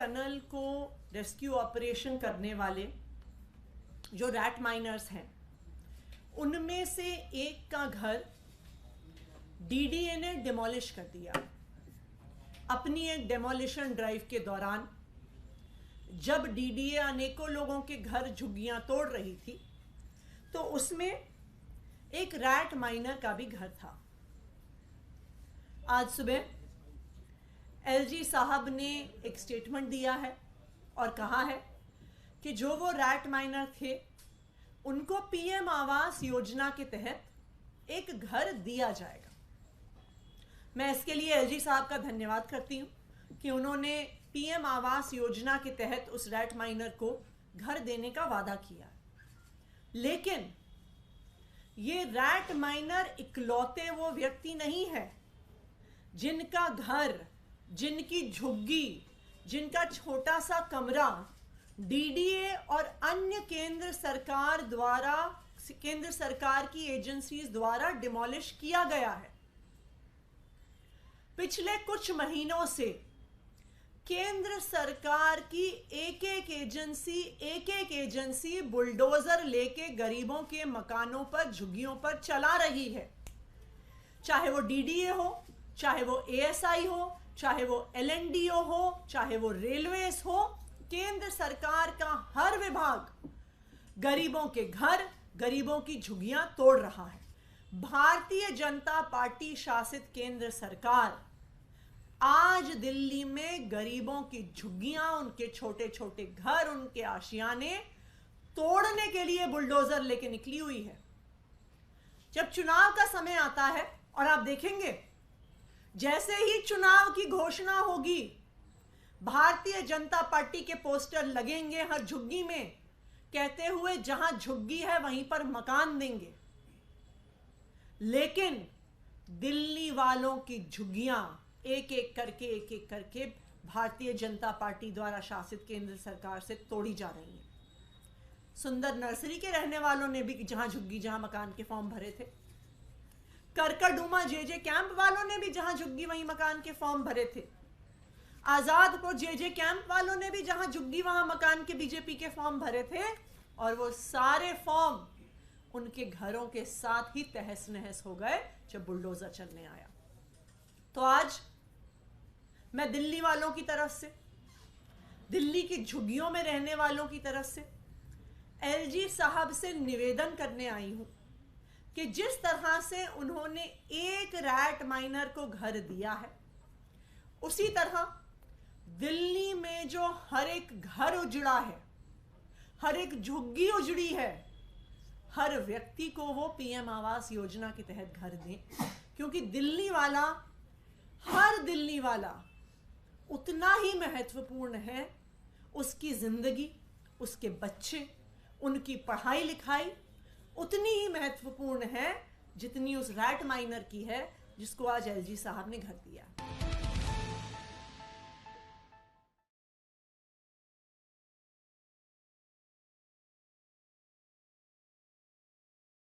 Tunnel को rescue operation करने वाले जो रैट माइनर्स हैं, उनमें से एक का घर डीडीए ने डिमोलिश कर दिया। अपनी एक डेमोलिशन ड्राइव के दौरान जब डीडीए अनेकों लोगों के घर झुग्गियां तोड़ रही थी, तो उसमें एक रैट माइनर का भी घर था। आज सुबह एलजी साहब ने एक स्टेटमेंट दिया है और कहा है कि जो वो रैट माइनर थे उनको पीएम आवास योजना के तहत एक घर दिया जाएगा। मैं इसके लिए एलजी साहब का धन्यवाद करती हूँ कि उन्होंने पीएम आवास योजना के तहत उस रैट माइनर को घर देने का वादा किया। लेकिन ये रैट माइनर इकलौते वो व्यक्ति नहीं है जिनका घर, जिनकी झुग्गी, जिनका छोटा सा कमरा डीडीए और अन्य केंद्र सरकार की एजेंसीज द्वारा डिमोलिश किया गया है। पिछले कुछ महीनों से केंद्र सरकार की एक एक एजेंसी बुलडोजर लेके गरीबों के मकानों पर, झुग्गियों पर चला रही है। चाहे वो डीडीए हो, चाहे वो एएसआई हो, चाहे वो एलएनडीओ हो, चाहे वो रेलवेज हो, केंद्र सरकार का हर विभाग गरीबों के घर, गरीबों की झुग्गियां तोड़ रहा है। भारतीय जनता पार्टी शासित केंद्र सरकार आज दिल्ली में गरीबों की झुग्गियां, उनके छोटे छोटे घर, उनके आशियाने तोड़ने के लिए बुलडोजर लेके निकली हुई है। जब चुनाव का समय आता है और आप देखेंगे जैसे ही चुनाव की घोषणा होगी, भारतीय जनता पार्टी के पोस्टर लगेंगे हर झुग्गी में, कहते हुए जहां झुग्गी है वहीं पर मकान देंगे। लेकिन दिल्ली वालों की झुग्गियां एक एक करके भारतीय जनता पार्टी द्वारा शासित केंद्र सरकार से तोड़ी जा रही है। सुंदर नर्सरी के रहने वालों ने भी जहां झुग्गी, जहां मकान के फॉर्म भरे थे। करकरडूमा जेजे कैंप वालों ने भी जहां झुग्गी वहीं मकान के फॉर्म भरे थे। आजादपुर जेजे कैंप वालों ने भी जहां झुग्गी वहां मकान के बीजेपी के फॉर्म भरे थे, और वो सारे फॉर्म उनके घरों के साथ ही तहस नहस हो गए जब बुलडोजर चलने आया। तो आज मैं दिल्ली वालों की तरफ से, दिल्ली की झुग्गियों में रहने वालों की तरफ से एलजी साहब से निवेदन करने आई हूं कि जिस तरह से उन्होंने एक रैट माइनर को घर दिया है, उसी तरह दिल्ली में जो हर एक घर उजड़ा है, हर एक झुग्गी उजड़ी है, हर व्यक्ति को वो पीएम आवास योजना के तहत घर दें। क्योंकि दिल्ली वाला, हर दिल्ली वाला उतना ही महत्वपूर्ण है, उसकी जिंदगी, उसके बच्चे, उनकी पढ़ाई लिखाई उतनी ही महत्वपूर्ण है जितनी उस रैट माइनर की है जिसको आज एलजी साहब ने घर दिया।